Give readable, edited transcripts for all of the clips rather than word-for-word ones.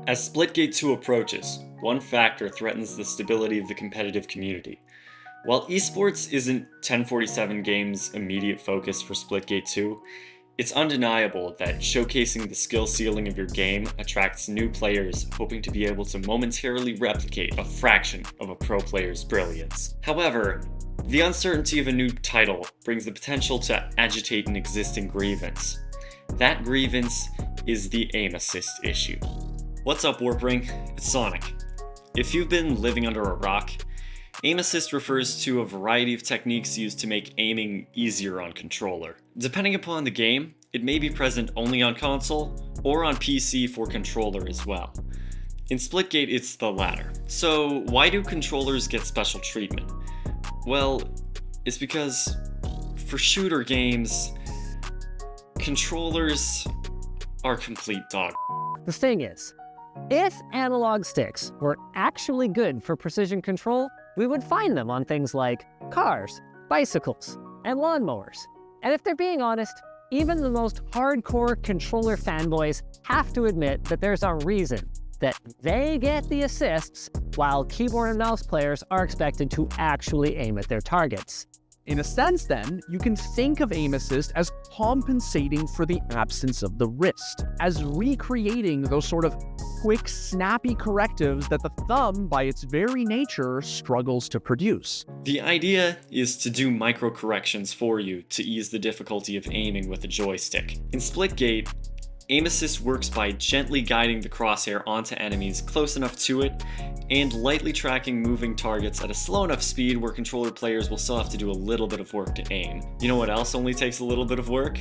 As Splitgate 2 approaches, one factor threatens the stability of the competitive community. While esports isn't 1047 Games' immediate focus for Splitgate 2, it's undeniable that showcasing the skill ceiling of your game attracts new players hoping to be able to momentarily replicate a fraction of a pro player's brilliance. However, the uncertainty of a new title brings the potential to agitate an existing grievance. That grievance is the aim assist issue. What's up, Warp Ring? It's Sonic. If you've been living under a rock, aim assist refers to a variety of techniques used to make aiming easier on controller. Depending upon the game, it may be present only on console or on PC for controller as well. In Splitgate, it's the latter. So why do controllers get special treatment? Well, it's because for shooter games, controllers are complete dog. The thing is, if analog sticks were actually good for precision control, we would find them on things like cars, bicycles, and lawnmowers. And if they're being honest, even the most hardcore controller fanboys have to admit that there's a reason that they get the assists while keyboard and mouse players are expected to actually aim at their targets. In a sense, then, you can think of aim assist as compensating for the absence of the wrist, as recreating those sort of quick, snappy correctives that the thumb, by its very nature, struggles to produce. The idea is to do micro corrections for you to ease the difficulty of aiming with a joystick. In Splitgate, aim assist works by gently guiding the crosshair onto enemies close enough to it and lightly tracking moving targets at a slow enough speed where controller players will still have to do a little bit of work to aim. You know what else only takes a little bit of work?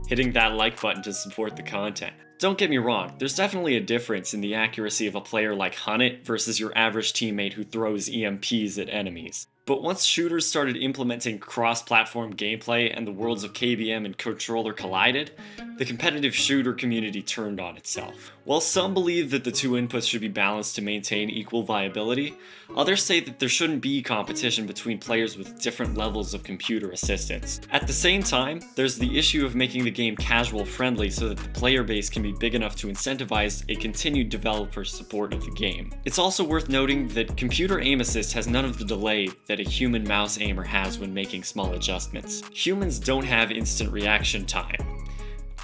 Hitting that like button to support the content. Don't get me wrong, there's definitely a difference in the accuracy of a player like Hunnit versus your average teammate who throws EMPs at enemies. But once shooters started implementing cross-platform gameplay and the worlds of KBM and controller collided, the competitive shooter community turned on itself. While some believe that the two inputs should be balanced to maintain equal viability, others say that there shouldn't be competition between players with different levels of computer assistance. At the same time, there's the issue of making the game casual friendly so that the player base can be big enough to incentivize a continued developer support of the game. It's also worth noting that computer aim assist has none of the delay that a human mouse aimer has when making small adjustments. Humans don't have instant reaction time,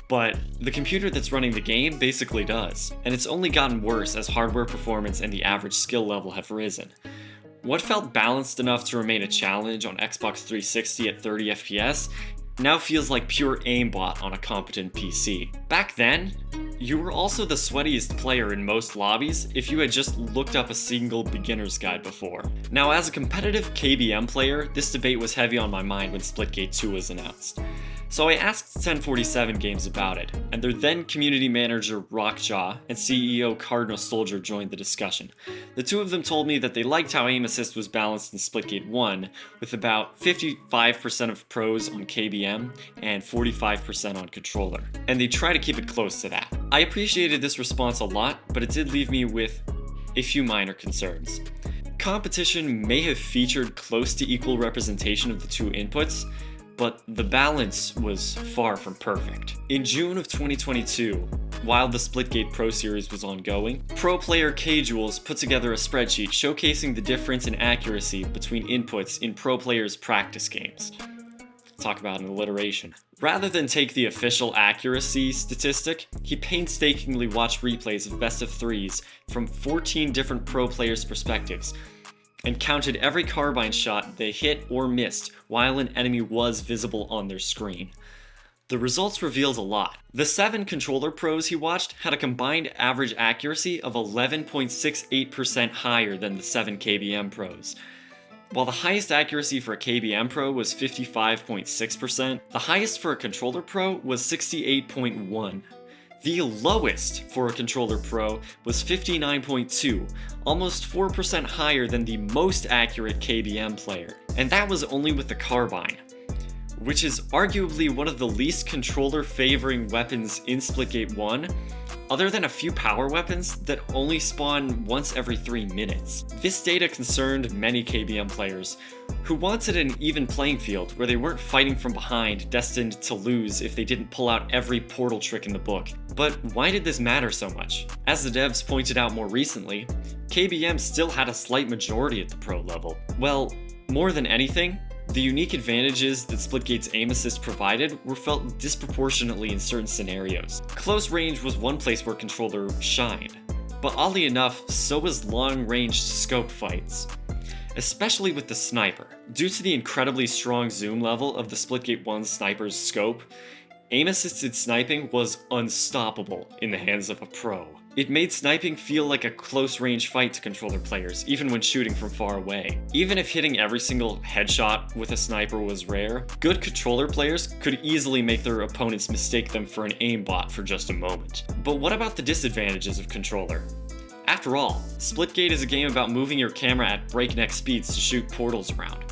but the computer that's running the game basically does, and it's only gotten worse as hardware performance and the average skill level have risen. What felt balanced enough to remain a challenge on Xbox 360 at 30 FPS now feels like pure aimbot on a competent PC. Back then, you were also the sweatiest player in most lobbies if you had just looked up a single beginner's guide before. Now, as a competitive KBM player, this debate was heavy on my mind when Splitgate 2 was announced. So I asked 1047 Games about it, and their then community manager Rockjaw and CEO Cardinal Soldier joined the discussion. The two of them told me that they liked how aim assist was balanced in Splitgate 1, with about 55% of pros on KBM and 45% on controller, and they try to keep it close to that. I appreciated this response a lot, but it did leave me with a few minor concerns. Competition may have featured close to equal representation of the two inputs, but the balance was far from perfect. In June of 2022, while the Splitgate Pro Series was ongoing, pro player K-Jules put together a spreadsheet showcasing the difference in accuracy between inputs in pro players' practice games. Talk about an alliteration. Rather than take the official accuracy statistic, he painstakingly watched replays of best of threes from 14 different pro players' perspectives, and counted every carbine shot they hit or missed while an enemy was visible on their screen. The results revealed a lot. The 7 controller pros he watched had a combined average accuracy of 11.68% higher than the 7 KBM pros. While the highest accuracy for a KBM pro was 55.6%, the highest for a controller pro was 68.1%. The lowest for a controller pro was 59.2, almost 4% higher than the most accurate KBM player, and that was only with the carbine, which is arguably one of the least controller favoring weapons in Splitgate 1, other than a few power weapons that only spawn once every 3 minutes. This data concerned many KBM players who wanted an even playing field where they weren't fighting from behind, destined to lose if they didn't pull out every portal trick in the book. But why did this matter so much? As the devs pointed out more recently, KBM still had a slight majority at the pro level. Well, more than anything, the unique advantages that Splitgate's aim assist provided were felt disproportionately in certain scenarios. Close range was one place where controller shined, but oddly enough, so was long-range scope fights. Especially with the sniper. Due to the incredibly strong zoom level of the Splitgate 1 sniper's scope, aim-assisted sniping was unstoppable in the hands of a pro. It made sniping feel like a close-range fight to controller players, even when shooting from far away. Even if hitting every single headshot with a sniper was rare, good controller players could easily make their opponents mistake them for an aimbot for just a moment. But what about the disadvantages of controller? After all, Splitgate is a game about moving your camera at breakneck speeds to shoot portals around.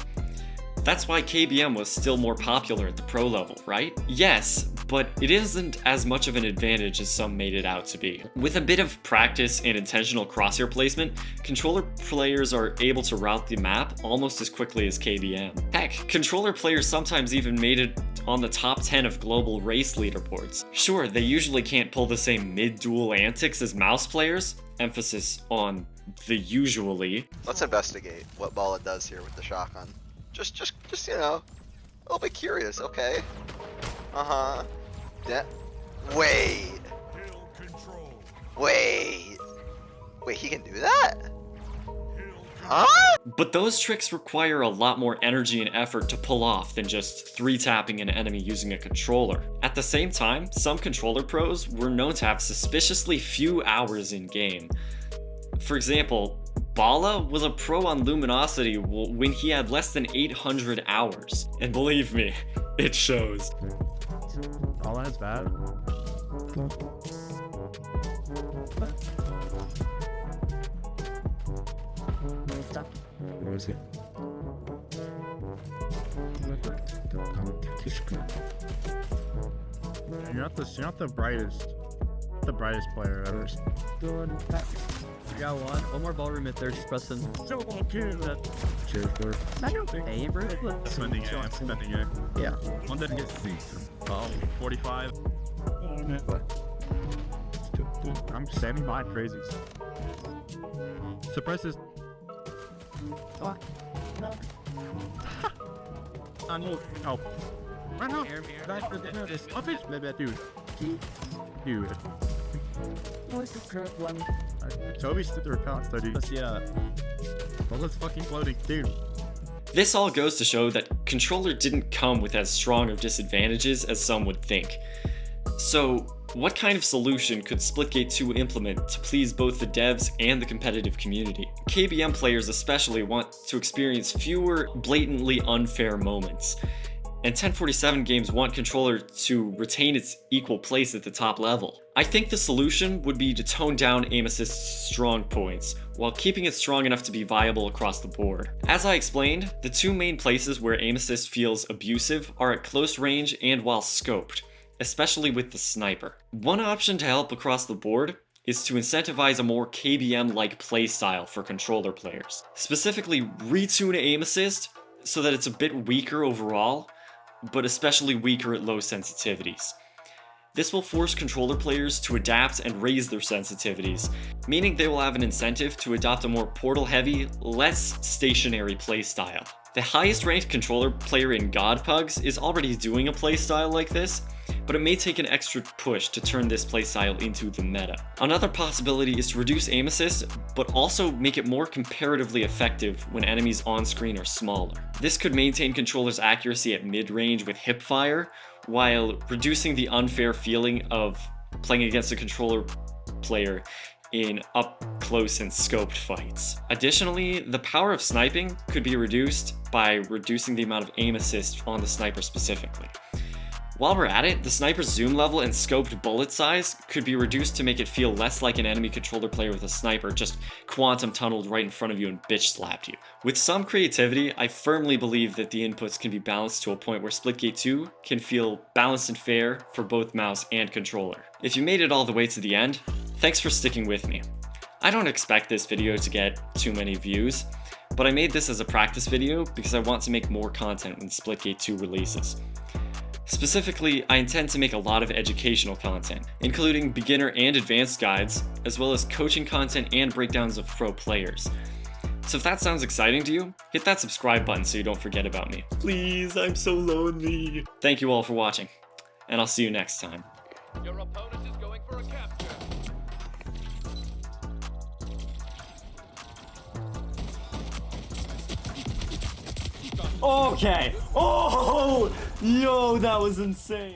That's why KBM was still more popular at the pro level, right? Yes, but it isn't as much of an advantage as some made it out to be. With a bit of practice and intentional crosshair placement, controller players are able to route the map almost as quickly as KBM. Heck, controller players sometimes even made it on the top 10 of global race leaderboards. Sure, they usually can't pull the same mid-duel antics as mouse players, emphasis on the usually. Let's investigate what Bala does here with the shotgun. Just, you know, a little bit curious, okay? Uh-huh. Yeah. Wait, he can do that? Huh? But those tricks require a lot more energy and effort to pull off than just 3-tapping an enemy using a controller. At the same time, some controller pros were known to have suspiciously few hours in game. For example, Bala was a pro on Luminosity when he had less than 800 hours. And believe me, it shows. Bala is bad. Where is he? You're not the brightest player ever. I got one more ballroom if they're just pressing. Cheers, bro. Hey, bro. Spending it. Yeah. One didn't get seats. 45. I'm standing behind crazies. Suppresses. What? Oh. Right now. Dude. Dude. What's the correct one? Toby stood there constantly. Yeah. Well, that's fucking floating, dude. This all goes to show that controller didn't come with as strong of disadvantages as some would think. So, what kind of solution could Splitgate 2 implement to please both the devs and the competitive community? KBM players especially want to experience fewer blatantly unfair moments, and 1047 games want controller to retain its equal place at the top level. I think the solution would be to tone down aim assist's strong points, while keeping it strong enough to be viable across the board. As I explained, the two main places where aim assist feels abusive are at close range and while scoped, especially with the sniper. One option to help across the board is to incentivize a more KBM-like playstyle for controller players. Specifically, retune aim assist so that it's a bit weaker overall, but especially weaker at low sensitivities. This will force controller players to adapt and raise their sensitivities, meaning they will have an incentive to adopt a more portal-heavy, less stationary playstyle. The highest ranked controller player in God Pugs is already doing a playstyle like this, but it may take an extra push to turn this playstyle into the meta. Another possibility is to reduce aim assist, but also make it more comparatively effective when enemies on screen are smaller. This could maintain controller's accuracy at mid-range with hipfire, while reducing the unfair feeling of playing against a controller player in up close and scoped fights. Additionally, the power of sniping could be reduced by reducing the amount of aim assist on the sniper specifically. While we're at it, the sniper's zoom level and scoped bullet size could be reduced to make it feel less like an enemy controller player with a sniper just quantum tunneled right in front of you and bitch slapped you. With some creativity, I firmly believe that the inputs can be balanced to a point where Splitgate 2 can feel balanced and fair for both mouse and controller. If you made it all the way to the end, thanks for sticking with me. I don't expect this video to get too many views, but I made this as a practice video because I want to make more content when Splitgate 2 releases. Specifically, I intend to make a lot of educational content, including beginner and advanced guides, as well as coaching content and breakdowns of pro players. So if that sounds exciting to you, hit that subscribe button so you don't forget about me. Please, I'm so lonely. Thank you all for watching, and I'll see you next time. Your opponent is going for a capture. Okay. Oh, yo, that was insane.